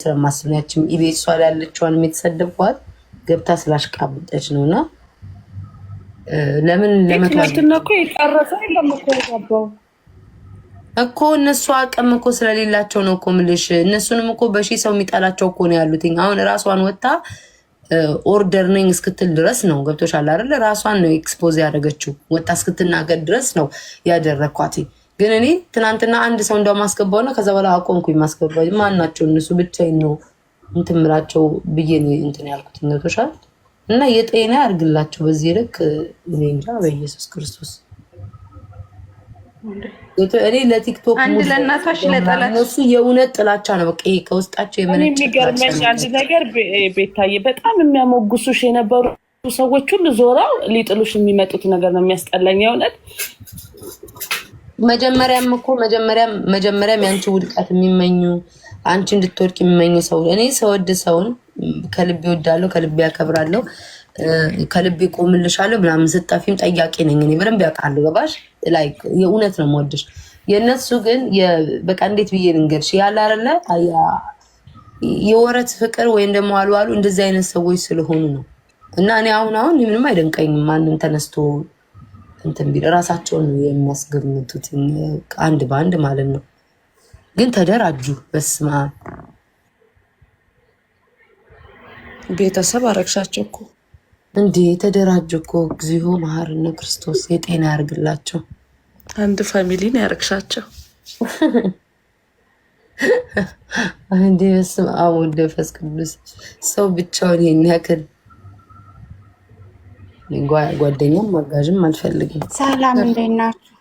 ስለማስብናችም ኢቤሷ ላይ ያለችዋን የተሰደብኳት ገብታ ስላሽቃብጠች ነውና ለምን ለምን እኮ የጨረሰ ለምትወጣው እኮ እነሱ አቅም እኮ ስለሌላቸው ነው እኮ ምልሽ። እነሱንም እኮ በሺ ሰው የሚጣላቸው እኮ ነው ያሉት። አሁን ራሷን ወጣ ኦርደር ነኝ እስክትል ድረስ ነው ገብቶሻል አይደል? ራሷን ነው ኤክስፖዝ ያደረገችው ወጣ እስክትናገር ድረስ ነው ያደረኳት። ግን እኔ ትናንትና አንድ ሰው እንደው ማስገባው ነው ከዛ በኋላ አቆምኩኝ ማስገባው። ማናቸው እነሱ ብቻዬን ነው እንትን ምላቸው ብዬ ነው እንትን ያልኩት። ገብቶሻል? እና የጤና ያርግላቸው በዚህ ልክ እኔ እንጃ በኢየሱስ ክርስቶስ። እኔ ለቲክቶክ አንድ ለእናቷሽ ለጠላች እሱ የእውነት ጥላቻ ነው በቃ ይሄ ከውስጣቸው የመነጨ። የሚገርመኝ አንድ ነገር ቤታዬ በጣም የሚያሞግሱሽ የነበሩ ሰዎች ሁሉ ዞራው ሊጥሉሽ የሚመጡት ነገር ነው የሚያስጠላኝ የእውነት። መጀመሪያም ያንቺ ውድቀት የሚመኙ አንቺ እንድትወድቅ የሚመኙ ሰው እኔ ሰወድ ሰውን ከልቤ ወዳለሁ ከልቤ ያከብራለሁ ከልቤ ቆምልሻለሁ ምናምን ስጠፊም ጠያቂ ነኝ እኔ በደንብ ያውቃሉ። ገባሽ? ላይክ የእውነት ነው የምወድሽ። የእነሱ ግን በቃ እንዴት ብዬ ልንገርሽ ያለ አይደለ የወረት ፍቅር ወይም ደግሞ አሉ እንደዚህ አይነት ሰዎች ስለሆኑ ነው። እና እኔ አሁን ምንም አይደንቀኝም ማንም ተነስቶ እንትን ቢል ራሳቸውን ነው የሚያስገምቱት አንድ በአንድ ማለት ነው። ግን ተደራጁ። በስመ አብ ቤተሰብ አረግሻቸው እኮ እንዴ! ተደራጁ እኮ እግዚኦ መሐረነ ክርስቶስ የጤና ያርግላቸው። አንድ ፋሚሊ ነው ያረግሻቸው። እንዴ! በስመ አብ ወወልድ ወመንፈስ ቅዱስ። ሰው ብቻውን ይሄን ያክል ጓደኛም አጋዥም አልፈልግም። ሰላም እንዴት ናችሁ?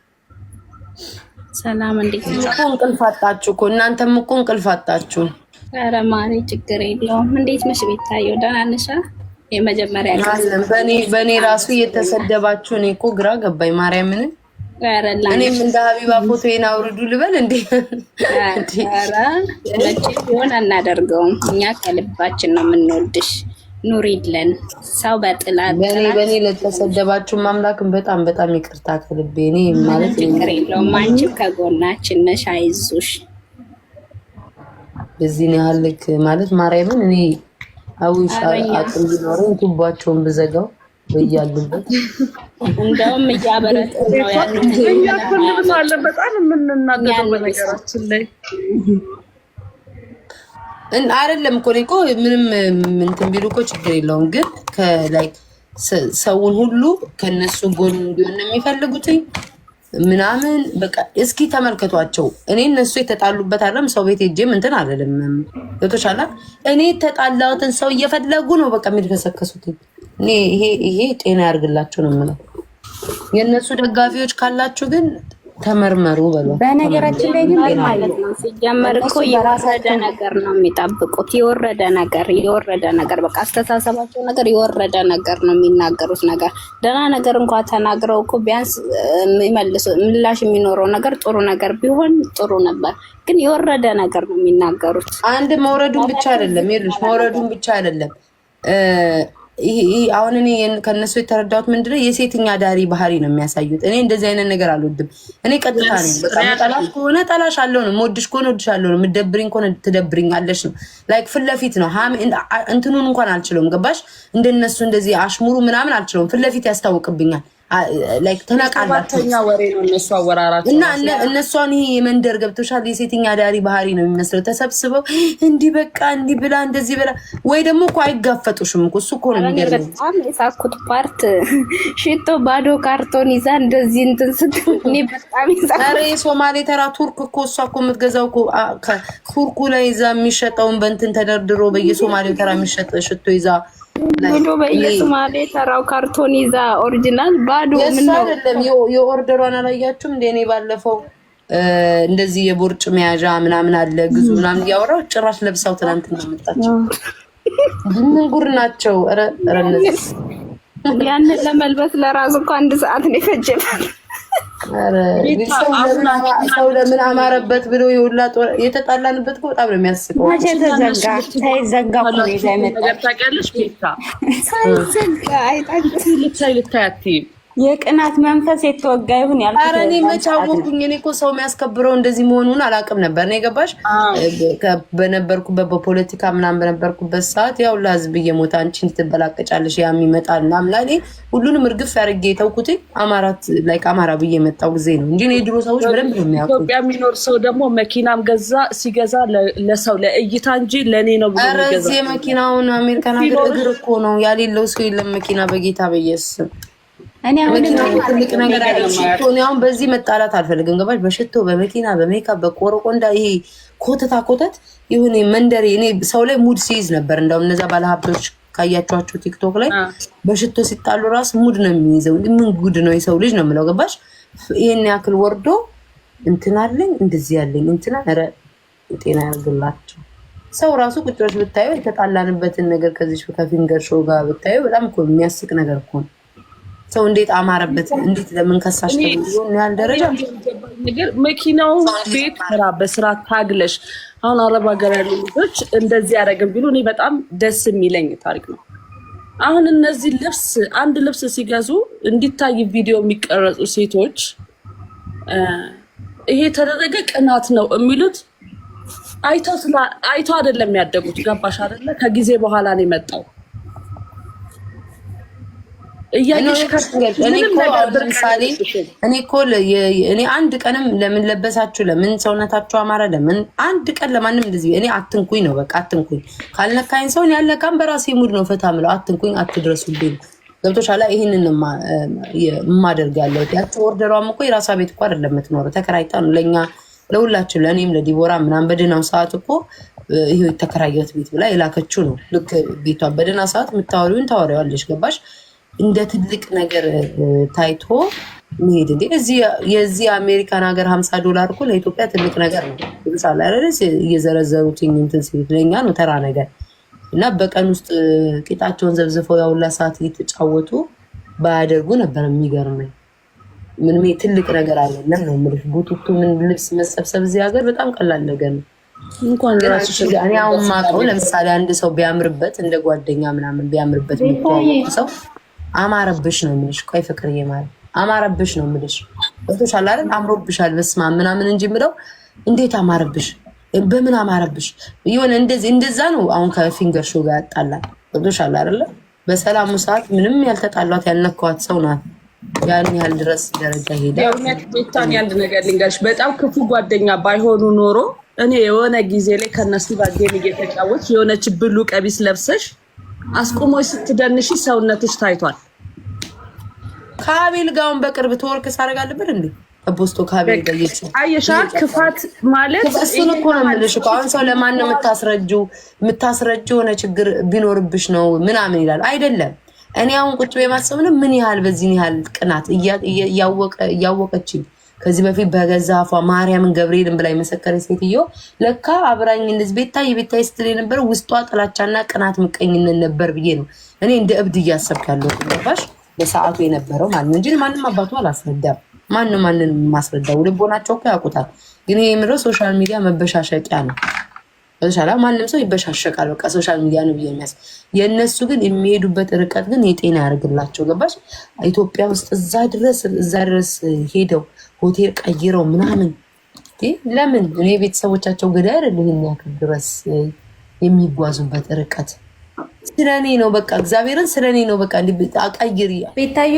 ሰላም እንዴት ናችሁ? እንቅልፍ አጣችሁ እኮ እናንተም እኮ እንቅልፍ አጣችሁ። ኧረ ማሪ ችግር የለውም። እንዴት ነሽ ቤታዬ? ደህና ነሽ? የመጀመሪያ በእኔ ራሱ እየተሰደባችሁ እኔ እኮ ግራ ገባኝ ማርያምን። እኔም እንደ ሀቢባ ፎቶዬን አውርዱ ልበል እንዴ? ኧረ መቼም ቢሆን አናደርገውም። እኛ ከልባችን ነው የምንወድሽ። ኑሪልን። ሰው በጥላት በእኔ ለተሰደባችሁ ማምላክም በጣም በጣም ይቅርታ ከልቤ። እኔ ማለት ችግር የለውም። አንቺም ከጎናችን ነሽ። አይዞሽ። በዚህ ነው ያልክ ማለት ማርያምን እኔ አውሽ አቅም ቢኖረኝ ቱባቸውን ብዘጋው በያሉበት እንደውም እያበረቱ ነው ያሉት። እያኩልብሳለን በጣም የምንናገረው በነገራችን ላይ አይደለም እኮ ምንም እንትን ቢሉ እኮ ችግር የለውም። ግን ከላይ ሰውን ሁሉ ከነሱ ጎን እንዲሆን ነው የሚፈልጉት ምናምን በቃ እስኪ ተመልከቷቸው። እኔ እነሱ የተጣሉበት አይደለም ሰው ቤት ሄጄም እንትን አይደለም ለተሻለ እኔ የተጣላሁትን ሰው እየፈለጉ ነው በቃ የሚልከሰከሱት። እኔ ይሄ ጤና ያርግላችሁ ነው የምለው። የእነሱ ደጋፊዎች ካላችሁ ግን ተመርመሩ በሉ። በነገራችን ላይ ግን ማለት ነው ሲጀመር እኮ የወረደ ነገር ነው የሚጠብቁት። የወረደ ነገር በቃ አስተሳሰባቸው ነገር የወረደ ነገር ነው የሚናገሩት ነገር። ደህና ነገር እንኳን ተናግረው እኮ ቢያንስ ምላሽ የሚኖረው ነገር ጥሩ ነገር ቢሆን ጥሩ ነበር። ግን የወረደ ነገር ነው የሚናገሩት። አንድ መውረዱን ብቻ አይደለም አሁን እኔ ከነሱ የተረዳሁት ምንድነው የሴትኛ ዳሪ ባህሪ ነው የሚያሳዩት። እኔ እንደዚህ አይነት ነገር አልወድም። እኔ ቀጥታ ነኝ በቃ መጠላሽ ከሆነ ጠላሽ አለው ነው፣ ሞድሽ ከሆነ ወድሽ አለው ነው፣ ምደብሪኝ ከሆነ ትደብሪኛለሽ ነው። ላይክ ፊት ለፊት ነው እንትኑን እንኳን አልችለውም። ገባሽ? እንደነሱ እንደዚህ አሽሙሩ ምናምን አልችለውም። ፊት ለፊት ያስታውቅብኛል። ላይክ ተናቃላችሁ ወሬ ነው እነሱ አወራራቸው እና እነሷን ይሄ የመንደር ገብቶሻል የሴትኛ ዳሪ ባህሪ ነው የሚመስለው። ተሰብስበው እንዲህ በቃ እንዲህ ብላ እንደዚህ ብላ ወይ ደግሞ እኮ አይጋፈጡሽም እኮ እሱ እኮ ነው የሚገርመው። በጣም የሳኩት ፓርት ሽቶ ባዶ ካርቶን ይዛ እንደዚህ እንትን ስትኔ በጣም ይሳኩ። ኧረ የሶማሌ ተራ ቱርክ እኮ እሷ እኮ የምትገዛው እኮ ከቱርኩ ላይ ይዛ የሚሸጠውን በእንትን ተደርድሮ በየሶማሌው ተራ የሚሸጥ ሽቶ ይዛ ሙሉ በየሶማሌ ተራው ካርቶን ይዛ ኦሪጂናል ባዶ ምን ነው አይደለም። የኦርደሯን አላያችሁም እንደ እኔ ባለፈው እንደዚህ የቦርጭ መያዣ ምናምን አለ ግዙ ምናምን እያወራሁ ጭራሽ ለብሳው ትናንትና መጣች። ምን ጉር ናቸው? ኧረ እነዚህ ያንን ለመልበስ ለራሱ እኮ 1 ሰዓት ነው የፈጀበት። ሰው ለምን አማረበት ብሎ የሁላ የተጣላንበት እኮ በጣም ነው የሚያስቀው። ሳይዘጋ ታውቂያለሽ ቤታ ሳይዘጋ ልታይ የቅናት መንፈስ የተወጋ ይሁን ያልኩት። ኧረ እኔ መች አወኩኝ? እኔ እኮ ሰው የሚያስከብረው እንደዚህ መሆኑን አላውቅም ነበር። እኔ ገባሽ በነበርኩበት በፖለቲካ ምናምን በነበርኩበት ሰዓት ያው ለህዝብ እየሞተ አንቺ ትበላቀጫለሽ ያም ይመጣል ምናምን ላይ ሁሉንም እርግፍ አድርጌ የተውኩት አማራ ብዬ የመጣው ጊዜ ነው እንጂ የድሮ ሰዎች በደንብ ነው የሚያውቁ። ኢትዮጵያ የሚኖር ሰው ደግሞ መኪናም ሲገዛ ለሰው ለእይታ እንጂ ለኔ ነው ብሎ ይገዛ። ኧረ እዚህ መኪናውን አሜሪካን ሀገር እግር እኮ ነው ያሌለው ሰው የለም መኪና በጌታ በኢየሱስ እኔ አሁን ትልቅ ነገር አይደለም። በዚህ መጣላት አልፈልግም። ገባሽ? በሽቶ በመኪና በሜካፕ በቆረቆንዳ ይሄ ኮተት ይሁን መንደሬ እኔ ሰው ላይ ሙድ ሲይዝ ነበር። እንደውም እነዛ ባለሀብቶች ካያቸዋቸው ቲክቶክ ላይ በሽቶ ሲጣሉ ራስ ሙድ ነው የሚይዘው። ምን ጉድ ነው የሰው ልጅ ነው የምለው። ገባሽ? ይሄን ያክል ወርዶ እንትናለኝ እንደዚህ ያለኝ እንትና ኧረ ጤና ያርግላቸው። ሰው ራሱ ቁጭ ብለሽ ብታዩ የተጣላንበትን ነገር ከዚህ ከፊንገር ሾው ጋር ብታዩ በጣም እኮ የሚያስቅ ነገር እኮ ነው። ሰው እንዴት አማረበት እንዴት ለምን ከሳሽ ተብሎ ያል ደረጃ ነገር መኪናው ቤት በስራ ታግለሽ አሁን አረብ ሀገር ያሉ ልጆች እንደዚህ ያደረግን ቢሉ እኔ በጣም ደስ የሚለኝ ታሪክ ነው። አሁን እነዚህ አንድ ልብስ ሲገዙ እንዲታይ ቪዲዮ የሚቀረጹ ሴቶች ይሄ ተደረገ ቅናት ነው የሚሉት አይቶ አይደለም ያደጉት። ገባሽ አይደለ? ከጊዜ በኋላ ነው የመጣው። እኔ አንድ ቀንም ለምን ለበሳችሁ ለምን ሰውነታችሁ አማረ ለምን አንድ ቀን ለማንም እንደዚህ እኔ አትንኩኝ ነው በቃ አትንኩኝ። ካልነካኝ ሰውን ያለካም በራሴ ሙድ ነው ፈታ ምለው። አትንኩኝ አትድረሱልኝ። ገብቶሻል? ይሄንን የማደርግ ያለው ያቸው ኦርደሯም እኮ የራሷ ቤት እኮ አይደለም የምትኖረው ተከራይታ ነው። ለኛ ለሁላችን ለእኔም ለዲቦራ ምናምን በደህናው ሰዓት እኮ ይሄ የተከራየት ቤት ብላ የላከችው ነው። ልክ ቤቷ በደህና ሰዓት የምታወሪውን ታወሪዋለሽ። ገባሽ? እንደ ትልቅ ነገር ታይቶ መሄድ እንዴ የዚህ አሜሪካን ሀገር $50 እኮ ለኢትዮጵያ ትልቅ ነገር ነው። ይብሳል አይደል? እየዘረዘሩት እንትን ሲሉት ለኛ ነው ተራ ነገር እና በቀን ውስጥ ቂጣቸውን ዘብዝፈው ያውላ ሰዓት እየተጫወቱ ባያደርጉ ነበር የሚገርመኝ። ምንም ትልቅ ነገር አይደለም ነው የምልሽ። ቡቱቱ ምን ልብስ መሰብሰብ እዚህ ሀገር በጣም ቀላል ነገር ነው። እንኳን ራሱ እኔ አሁን ማቀው ለምሳሌ አንድ ሰው ቢያምርበት እንደ ጓደኛ ምናምን ቢያምርበት ሰው አማረብሽ ነው የምልሽ። ቆይ ፍቅርዬ ማለት አማረብሽ ነው የምልሽ። ወጥቶሻል አይደል? አምሮብሻል በስማ ምናምን እንጂ የምለው እንዴት አማረብሽ በምን አማረብሽ ይሆነ እንደዛ ነው። አሁን ከፊንገር ሾው ጋር ያጣላል። ወጥቶሻል አይደል? በሰላሙ ሰዓት ምንም ያልተጣሏት ያልነካዋት ሰው ናት። ያን ያህል ድረስ ደረጃ ሄዳ የእውነት ቤታን ያንድ ነገር ልንገርሽ፣ በጣም ክፉ ጓደኛ ባይሆኑ ኖሮ እኔ የሆነ ጊዜ ላይ ከነሱ ጋር ጌም እየተጫወትሽ የሆነች ብሉ ቀሚስ ለብሰሽ አስቆሞች ስትደንሺ ሰውነትሽ ታይቷል። ከአቤል ጋውን በቅርብ ተወርክ ሳረግ አለበት እንዴ? አቦስቶ ከአቤል ጋር አየሻ ክፋት ማለት እሱን እኮ ነው የምልሽ እኮ። አሁን ሰው ለማን ነው የምታስረጂው የሆነ ችግር ቢኖርብሽ ነው ምናምን ይላል አይደለም። እኔ አሁን ቁጭ በማሰብ ነው ምን ያህል በዚህ ያህል ቅናት እያወቀችኝ ከዚህ በፊት በገዛ አፏ ማርያምን ገብርኤልን ብላ የመሰከረች ሴትዮ ለካ አብራኝ እንደዚህ ቤታይ ስትል የነበረ ውስጧ ጥላቻና ቅናት ምቀኝነት ነበር ብዬ ነው እኔ እንደ እብድ እያሰብክ ያለው ገባሽ? በሰዓቱ የነበረው ማለት እንጂ ማንም አባቱ አላስረዳም። ማንን ማስረዳው? ልቦናቸው እኮ ያውቁታል። ግን ይሄ የምለው ሶሻል ሚዲያ መበሻሸቂያ ነው። በተሻለ ማንም ሰው ይበሻሸቃል። በቃ ሶሻል ሚዲያ ነው ብዬ የእነሱ ግን የሚሄዱበት ርቀት ግን የጤና ያደርግላቸው። ገባሽ? ኢትዮጵያ ውስጥ እዛ ድረስ ሄደው ሆቴል ቀይረው ምናምን ለምን እኔ ቤተሰቦቻቸው ገዳይ አይደል ይሄን ያክል ድረስ የሚጓዙበት ርቀት ስለኔ ነው። በቃ እግዚአብሔርን ስለኔ ነው። በቃ አቀይሪ ቤታዮ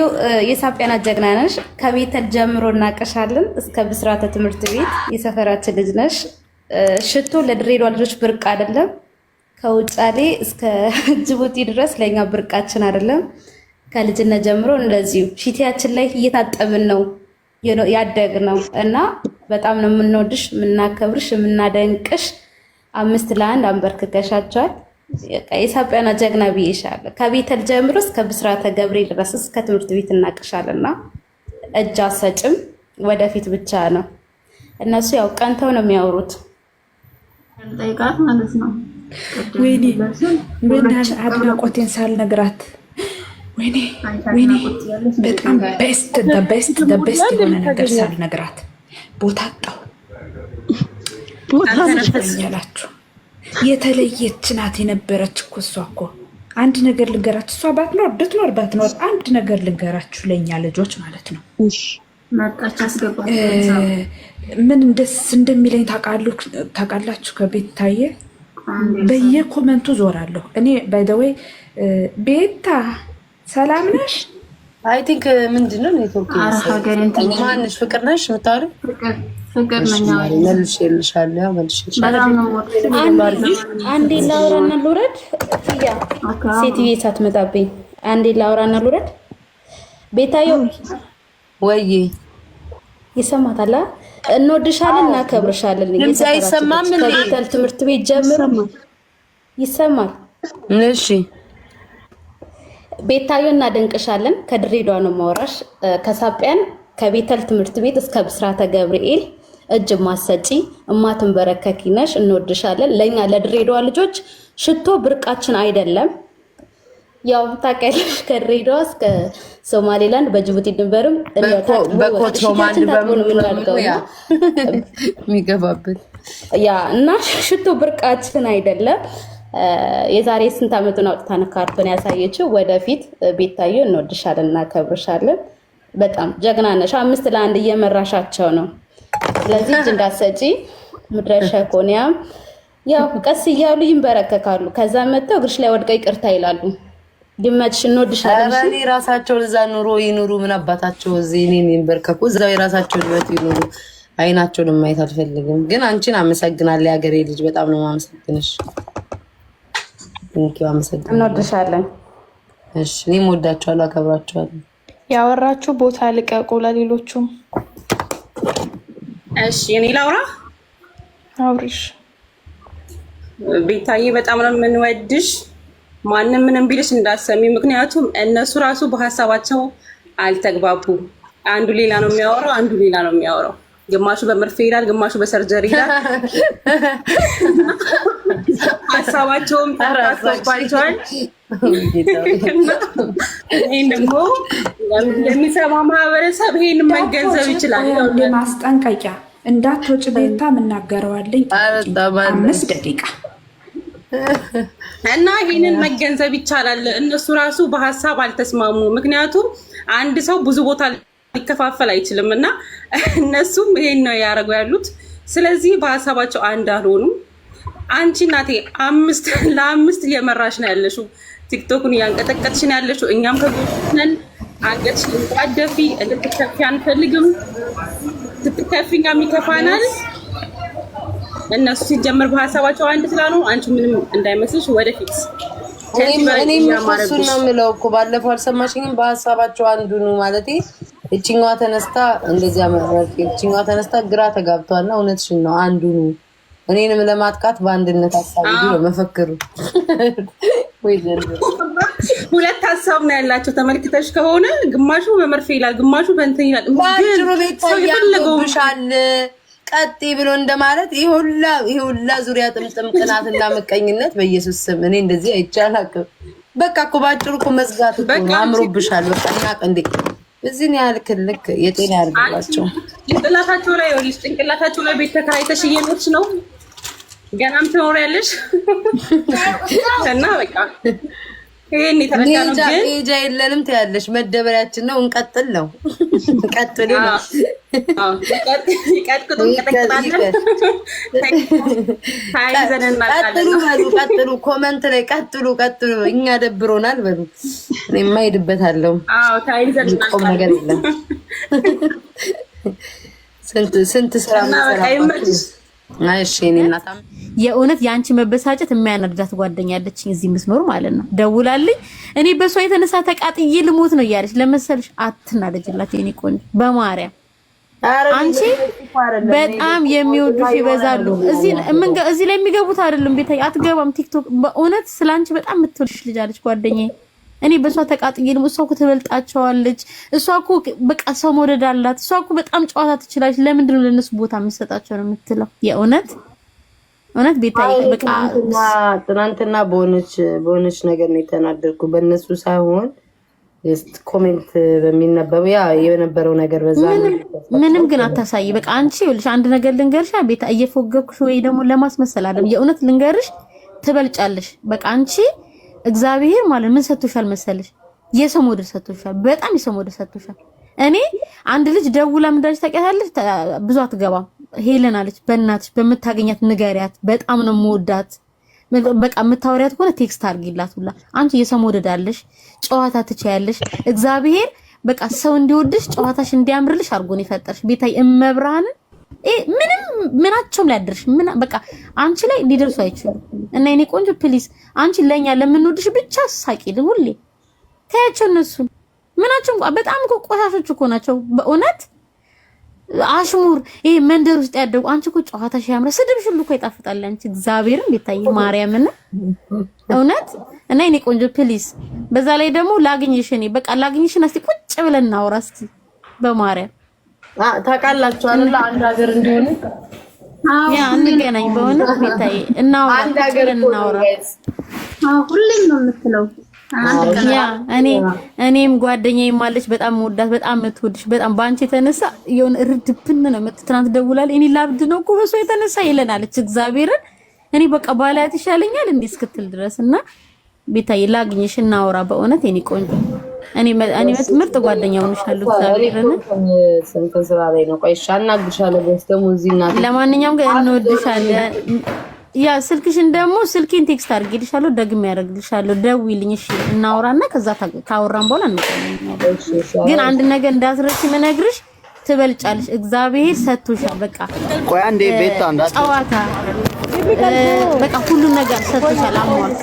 የሳጵያና ጀግና ነሽ። ከቤተል ጀምሮ እናቀሻለን እስከ ብስራተ ትምህርት ቤት የሰፈራችን ልጅ ነሽ። ሽቶ ለድሬዳዋ ልጆች ብርቅ አይደለም። ከውጫሌ እስከ ጅቡቲ ድረስ ለኛ ብርቃችን አይደለም። ከልጅነት ጀምሮ እንደዚሁ ሺቲያችን ላይ እየታጠብን ነው ያደግ ነው እና በጣም ነው የምንወድሽ፣ የምናከብርሽ፣ የምናደንቅሽ። 5 ለ1 አንበርክከሻቸዋል። የሳጵያና ጀግና ብዬሻለሁ። ከቤተል ጀምሮ እስከ ብስራተ ገብርኤል ድረስ እስከ ትምህርት ቤት እናቀሻለና እጅ አሰጭም ወደፊት ብቻ ነው። እነሱ ያው ቀንተው ነው የሚያወሩት። ጠይቃት ማለት ነው። ወይኔ በእናትሽ አድናቆቴን ሳልነግራት ወይኔ በጣም ቤስት የሆነ ነገር ሳልነግራት ቦታ አጣሁ። ቦታ ያላችሁ የተለየች ናት የነበረች እኮ እሷ እኮ አንድ ነገር ልንገራችሁ። እሷ ባትኖር አንድ ነገር ልንገራችሁ፣ ለእኛ ልጆች ማለት ነው። መጣች አስገባ። ምን ደስ እንደሚለኝ ታውቃላችሁ? ከቤት ታየ በየኮመንቱ ዞራለሁ እኔ። ባይ ዘ ዌይ ቤታ ሰላም ነሽ? አይ ቲንክ ምንድነው ኔትወርክ ማንሽ ፍቅር ነሽ የምታወሪው? ፍቅር ነኝ። መልሼልሻለሁ። አንዴ ላውራና ልውረድ። ያ ሴትዬ ሳትመጣብኝ አንዴ ላውራና ልውረድ። ቤታዮ ወይ ይሰማታል? እንወድሻለን፣ እናከብርሻለን። ይሰማም ከቤተል ትምህርት ቤት ጀምሮ ይሰማል። እሺ ቤታዮ እናደንቅሻለን። ከድሬዳዋ ነው ማውራሽ። ከሳጵያን ከቤተል ትምህርት ቤት እስከ ብስራተ ገብርኤል እጅ ማሰጪ እማትንበረከኪ ነሽ። እንወድሻለን። ለኛ ለድሬዳዋ ልጆች ሽቶ ብርቃችን አይደለም። ያው ታውቂያለሽ ከድሬዳዋ እስከ ሶማሌላንድ በጅቡቲ ድንበርም የሚገባበት ያ እና ሽቶ ብርቃችን አይደለም። የዛሬ ስንት ዓመቱን አውጥታን ካርቶን ያሳየችው። ወደፊት ቤታዮ እንወድሻለን፣ እናከብርሻለን። በጣም ጀግና ነሽ። 5-1 እየመራሻቸው ነው። ስለዚህ እጅ እንዳትሰጪ። ምድረ ሸኮንያም ያው ቀስ እያሉ ይንበረከካሉ። ከዛ መጥተው እግርሽ ላይ ወድቀው ይቅርታ ይላሉ። ድመትሽ እንወድሻለን። እኔ ራሳቸው እዛ ኑሮ ይኑሩ፣ ምን አባታቸው እዚህ እኔን ይንበርከኩ፣ እዛው የራሳቸው ድመት ይኑሩ። አይናቸውን ማየት አልፈልግም። ግን አንቺን አመሰግናለሁ የሀገሬ ልጅ፣ በጣም ነው የማመሰግንሽ። እንኪው አመሰግናለሁ። እንወድሻለን። እሺ እኔም ወዳቸዋለሁ፣ አከብራቸዋለሁ። ያወራችሁ ቦታ ልቀቁ ለሌሎቹም። እሺ እኔ ላውራ። አውሪሽ። ቤታዬ በጣም ነው የምንወድሽ። ማንም ምንም ቢልሽ እንዳሰሚ። ምክንያቱም እነሱ ራሱ በሀሳባቸው አልተግባቡም። አንዱ ሌላ ነው የሚያወራው፣ አንዱ ሌላ ነው የሚያወራው። ግማሹ በመርፌ ይላል፣ ግማሹ በሰርጀሪ ይላል። ሀሳባቸውም ተራሳባቸዋል። ይሄን ደግሞ የሚሰማ ማህበረሰብ ይሄን መገንዘብ ይችላል። ማስጠንቀቂያ እንዳትወጭ ቤታ ምናገረዋለኝ 5 ደቂቃ እና ይሄንን መገንዘብ ይቻላል። እነሱ ራሱ በሀሳብ አልተስማሙ። ምክንያቱም አንድ ሰው ብዙ ቦታ ሊከፋፈል አይችልም እና እነሱም ይሄን ነው ያደረጉ ያሉት። ስለዚህ በሀሳባቸው አንድ አልሆኑም። አንቺ እናቴ 5-5 እየመራሽ ነው ያለሽው። ቲክቶክን እያንቀጠቀጥሽ ነው ያለሽው። እኛም ከጎንነን አንገትሽ ልትደፊ እንድትከፊ አንፈልግም። ስትከፊ እኛም ይከፋናል። እነሱ ሲጀምር በሀሳባቸው አንድ ስላሉ አንቺ ምንም እንዳይመስልሽ ወደፊት። እኔም እሱን ነው የምለው እኮ ባለፈው አልሰማሽኝም? በሀሳባቸው አንዱ ነው ማለቴ። እቺኛዋ ተነስታ እንደዚያ መረክ፣ እቺኛዋ ተነስታ ግራ ተጋብቷልና እውነትሽን ነው አንዱ ነው። እኔንም ለማጥቃት በአንድነት ሀሳብ ነው መፈክሩ። ወይ ሁለት ሀሳብ ነው ያላቸው። ተመልክተሽ ከሆነ ግማሹ በመርፌ ይላል፣ ግማሹ በእንትን ይላል። ባጭሩ ቤት ያለውብሻል ቀጥ ብሎ እንደማለት ይሄ ሁላ ዙሪያ ጥምጥም ቅናትና ምቀኝነት በኢየሱስ ስም እኔ እንደዚህ አይቻላክም። በቃ እኮ ባጭሩ እኮ መዝጋት እኮ አምሮብሻል። በቃ እናቅ እንዴ እዚህን ያህል ክልክ የጤና ያርግላቸው። ጭንቅላታቸው ላይ ወልሽ ጭንቅላታቸው ላይ ቤት ተከራይተሽ እየኖርሽ ነው። ገናም ትኖሪያለሽ እና በቃ ይሄን የተረዳ ነው። ግን ሜጃ የለንም ትያለሽ። መደበሪያችን ነው። እንቀጥል ነው ቀጥሉ ነው ቀጥሉ። ኮመንት ላይ ቀጥሉ። እኛ ደብሮናል በሉ። እኔማ ሄድበታለሁ። ቆም ነገር የለም። ስንት ስራ የእውነት የአንቺ መበሳጨት የሚያናድዳት ጓደኛለች እዚህ ምስኖር ማለት ነው። ደውላልኝ እኔ በሷ የተነሳ ተቃጥዬ ልሞት ነው እያለች ለመሰልሽ። አትናደጅላት የኔ ቆንጆ በማርያም። አንቺ በጣም የሚወዱሽ ይበዛሉ። እዚህ ላይ የሚገቡት አይደለም ቤታ አትገባም። ቲክቶክ በእውነት ስላንቺ በጣም የምትወድሽ ልጅ አለች ጓደኛዬ። እኔ በሷ ተቃጥዬ ልሞት። እሷ እኮ ትበልጣቸዋለች። እሷ እኮ በቃ ሰው መውደድ አላት። እሷ እኮ በጣም ጨዋታ ትችላለች። ለምንድን ነው ለነሱ ቦታ የምትሰጣቸው ነው የምትለው? የእውነት ቤታ በቃ ትናንትና በሆነች ነገር ነው የተናደድኩ። በእነሱ ሳይሆን ኮሜንት በሚነበበው ያ የነበረው ነገር በዛ ምንም ግን አታሳይ። በቃ አንቺ ይኸውልሽ አንድ ነገር ልንገርሽ ቤታ፣ እየፎገኩሽ ወይ ደግሞ ለማስመሰል አይደለም። የእውነት ልንገርሽ ትበልጫለሽ። በቃ አንቺ እግዚአብሔር ማለት ምን ሰጥቶሻል መሰለሽ? የሰው ሞዴል ሰጥቶሻል። በጣም የሰው ሞዴል ሰጥቶሻል። እኔ አንድ ልጅ ደውላ ምንዳለች ታውቂያታለሽ? ብዙ አትገባም ሄለን አለች። በእናትሽ በምታገኛት ንገሪያት፣ በጣም ነው የምወዳት። በቃ የምታወሪያት ከሆነ ቴክስት አድርጊላት ሁላ። አንቺ የሰው ሞዴል አለሽ፣ ጨዋታ ትችያለሽ። እግዚአብሔር በቃ ሰው እንዲወድሽ ጨዋታሽ እንዲያምርልሽ አድርጎ ነው የፈጠርሽ። ቤታይ እመብርሃንን ምንም ምናቸውም ላይ አድርሽ በቃ አንቺ ላይ ሊደርሱ አይችሉም። እና የኔ ቆንጆ ፕሊዝ አንቺ ለኛ ለምንወድሽ ብቻ ሳቂልን ሁሌ ታያቸው። እነሱ ምናቸውም በጣም እኮ ቆሻሾች እኮ ናቸው በእውነት አሽሙር ይሄ መንደር ውስጥ ያደጉ። አንቺ እኮ ጨዋታሽ ያምራል፣ ስድብሽ ሁሉ እኮ ይጣፍጣል። አንቺ እግዚአብሔርን ቤታይ ማርያምን እውነት። እና የኔ ቆንጆ ፕሊዝ በዛ ላይ ደግሞ ላግኝሽ፣ እኔ በቃ ላግኝሽና እስቲ ቁጭ ብለን እናውራ እስቲ በማርያም ታውቃላችሁ አይደል? አንድ ሀገር እንደሆነ ያ እንገናኝ በእውነት ቤታይ እናውራ፣ አንድ ሀገር እናውራ። ሁሌም ነው የምትለው። ያ እኔም ጓደኛዬ ማለች በጣም ወዳት፣ በጣም የምትወድሽ፣ በጣም ባንቺ የተነሳ የሆነ እርድብን ነው ትናንት ደውላል። እኔ ላብድ ነው እኮ በሷ የተነሳ ይለናለች። እግዚአብሔርን እኔ በቃ ባላያት ይሻለኛል እንዴ እስክትል ድረስና ቤታይ ላግኝሽ እናውራ በእውነት የኔ ቆንጆ። እኔ ምርጥ ጓደኛው ነሻለሁ። እግዚአብሔርን ስንት ስራ ላይ ነው። ቆይ አናግርሻለሁ። ደግሞ እዚህ እና ለማንኛውም ግን እንወድሻለን። ያ ስልክሽን ደግሞ ስልኬን ቴክስት አድርጌልሻለሁ፣ ደግሜ ያደርግልሻለሁ። ደውይልኝ እሺ፣ እናውራና ከዛ ካወራን በኋላ እንቀጥላለን። ግን አንድ ነገር እንዳትረሺ መነግርሽ፣ ትበልጫለሽ። እግዚአብሔር ሰጥቶሻል። በቃ ቆይ አንዴ ቤታ ጨዋታ በቃ ሁሉ ነገር ሰጥቶሻል አሟልቶ